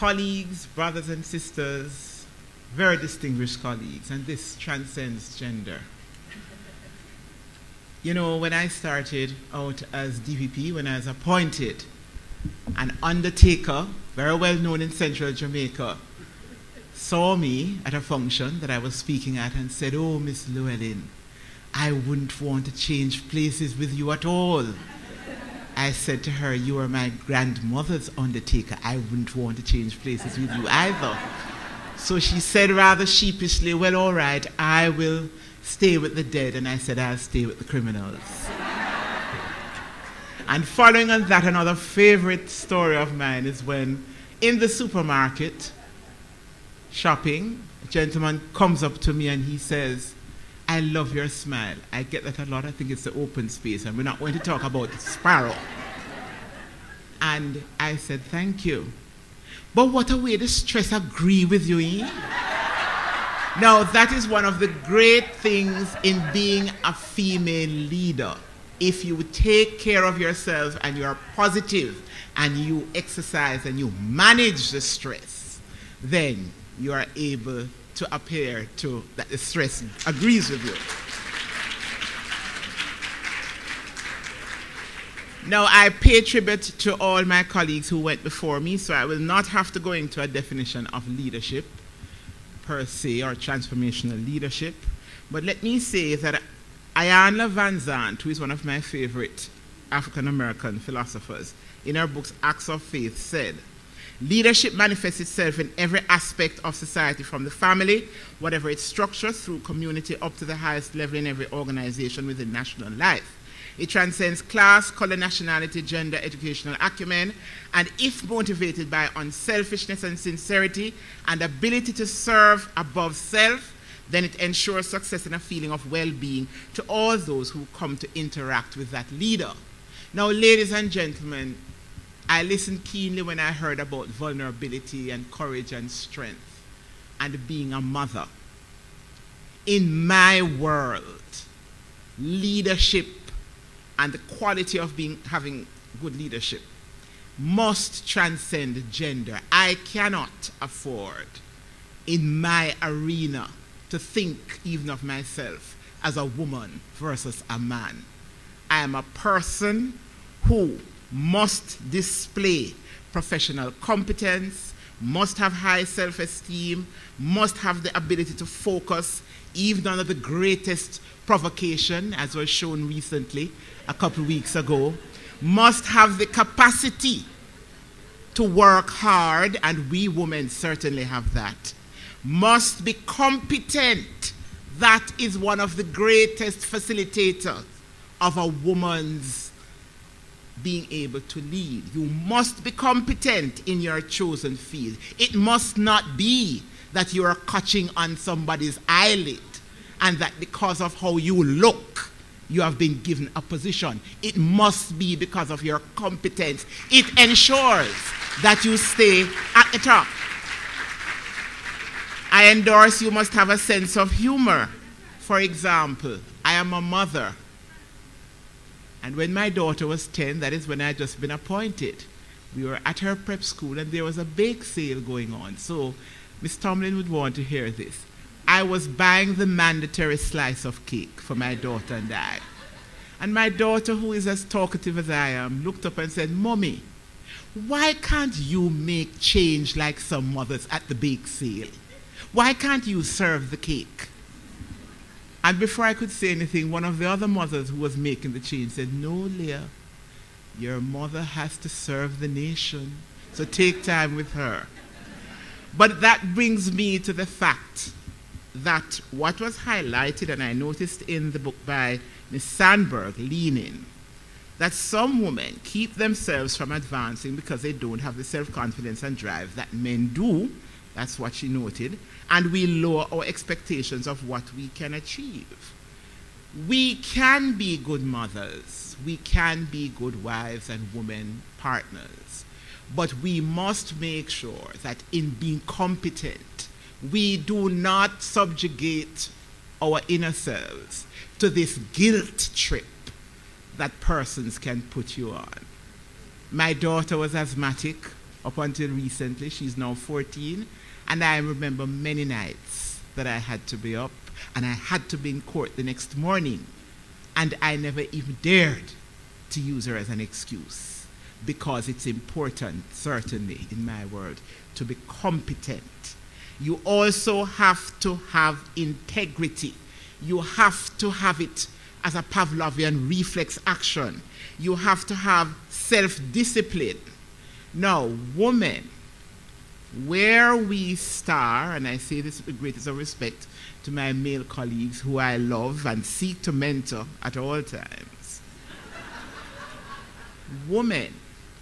colleagues, brothers and sisters, very distinguished colleagues, and this transcends gender. You know, when I started out as DPP, when I was appointed, an undertaker, very well known in central Jamaica, saw me at a function that I was speaking at and said, "Oh, Miss Llewellyn, I wouldn't want to change places with you at all." I said to her, "You are my grandmother's undertaker. I wouldn't want to change places with you either." So she said rather sheepishly, "Well, all right, I will stay with the dead." And I said, "I'll stay with the criminals." And following on that, another favorite story of mine is when in the supermarket, shopping, a gentleman comes up to me and he says, "I love your smile." I get that a lot. I think it's the open space, and we're not going to talk about the sparrow. And I said, "Thank you. But what a way to stress agree with you, eh?" Now, that is one of the great things in being a female leader. If you take care of yourself and you are positive and you exercise and you manage the stress, then you are able to appear to that the stress agrees with you. Now, I pay tribute to all my colleagues who went before me, so I will not have to go into a definition of leadership per se, or transformational leadership. But let me say that Ayanna Van Zandt, who is one of my favorite African-American philosophers, in her books Acts of Faith said, "Leadership manifests itself in every aspect of society, from the family, whatever its structure, through community, up to the highest level in every organization within national life. It transcends class, color, nationality, gender, educational acumen, and if motivated by unselfishness and sincerity and ability to serve above self, then it ensures success and a feeling of well-being to all those who come to interact with that leader." Now, ladies and gentlemen, I listened keenly when I heard about vulnerability and courage and strength and being a mother. In my world, leadership and the quality of having good leadership must transcend gender. I cannot afford, in my arena, to think even of myself as a woman versus a man. I am a person who must display professional competence, must have high self-esteem, must have the ability to focus even under the greatest provocation, as was shown recently a couple weeks ago, must have the capacity to work hard, and we women certainly have that, must be competent. That is one of the greatest facilitators of a woman's being able to lead. You must be competent in your chosen field. It must not be that you are catching on somebody's eyelid and that because of how you look, you have been given a position. It must be because of your competence. It ensures that you stay at the top. I endorse you must have a sense of humor. For example, I am a mother. And when my daughter was 10, that is when I had just been appointed, we were at her prep school and there was a bake sale going on. So Miss Tomlin would want to hear this. I was buying the mandatory slice of cake for my daughter and I. And my daughter, who is as talkative as I am, looked up and said, "Mommy, why can't you make change like some mothers at the bake sale? Why can't you serve the cake?" And before I could say anything, one of the other mothers who was making the change said, "No, Leah, your mother has to serve the nation, so take time with her." But that brings me to the fact that what was highlighted, and I noticed in the book by Ms. Sandberg, Leaning, that some women keep themselves from advancing because they don't have the self-confidence and drive that men do. That's what she noted. And we lower our expectations of what we can achieve. We can be good mothers. We can be good wives and women partners. But we must make sure that in being competent, we do not subjugate our inner selves to this guilt trip that persons can put you on. My daughter was asthmatic. up until recently. She's now 14. And I remember many nights that I had to be up and I had to be in court the next morning. And I never even dared to use her as an excuse, because it's important, certainly, in my world, to be competent. You also have to have integrity. You have to have it as a Pavlovian reflex action. You have to have self-discipline. Now, women, where we star, and I say this with the greatest of respect to my male colleagues who I love and seek to mentor at all times, women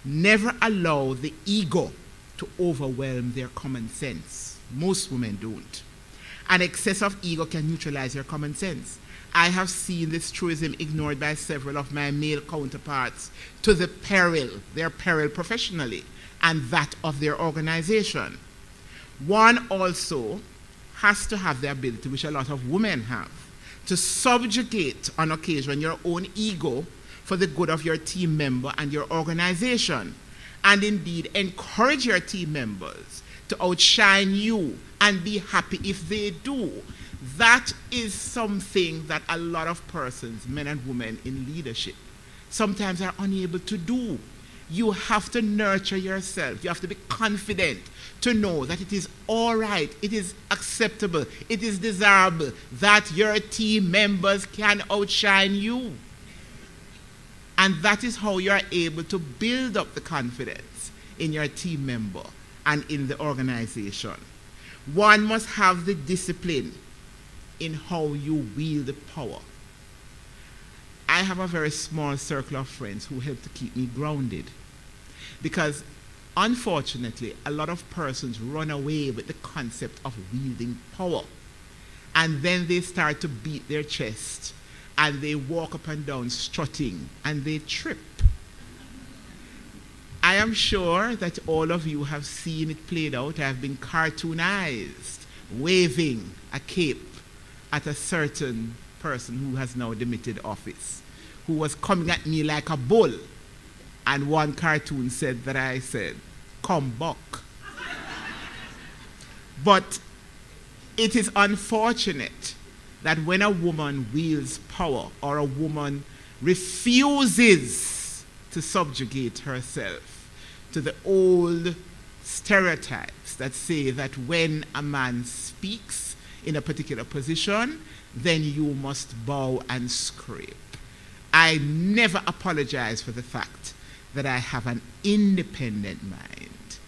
never allow the ego to overwhelm their common sense. Most women don't. An excess of ego can neutralize your common sense. I have seen this truism ignored by several of my male counterparts to the peril, their peril professionally, and that of their organization. One also has to have the ability, which a lot of women have, to subjugate on occasion your own ego for the good of your team member and your organization, and indeed encourage your team members to outshine you and be happy if they do. That is something that a lot of persons, men and women in leadership, sometimes are unable to do. You have to nurture yourself. You have to be confident to know that it is all right, it is acceptable, it is desirable that your team members can outshine you. And that is how you are able to build up the confidence in your team member and in the organization. One must have the discipline in how you wield the power. I have a very small circle of friends who help to keep me grounded, because unfortunately a lot of persons run away with the concept of wielding power, and then they start to beat their chest and they walk up and down strutting and they trip. I am sure that all of you have seen it played out. I have been cartoonized waving a cape at a certain person who has now demitted office, who was coming at me like a bull. And one cartoon said that I said, "Come back." But it is unfortunate that when a woman wields power, or a woman refuses to subjugate herself to the old stereotypes that say that when a man speaks in a particular position, then you must bow and scrape. I never apologize for the fact that I have an independent mind.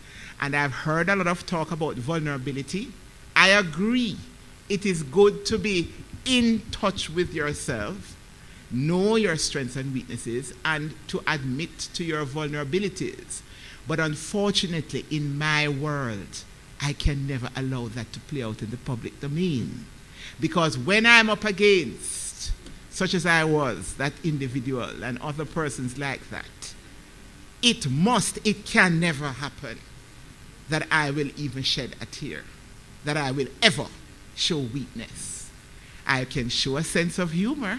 And I've heard a lot of talk about vulnerability. I agree. It is good to be in touch with yourself, know your strengths and weaknesses, and to admit to your vulnerabilities. But unfortunately, in my world, I can never allow that to play out in the public domain. Because when I'm up against, such as I was, that individual and other persons like that, it can never happen that I will even shed a tear, that I will ever show weakness. I can show a sense of humor.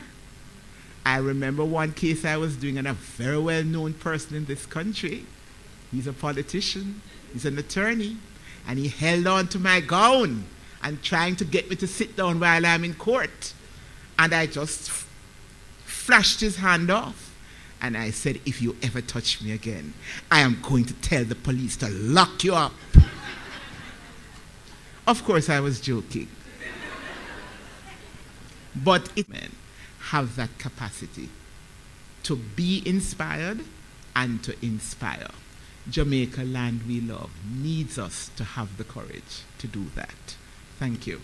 I remember one case I was doing on a very well-known person in this country. He's a politician, he's an attorney, and he held on to my gown and trying to get me to sit down while I'm in court. And I just flashed his hand off. And I said, "If you ever touch me again, I am going to tell the police to lock you up." Of course, I was joking. But men have that capacity to be inspired and to inspire. Jamaica, land we love, needs us to have the courage to do that. Thank you.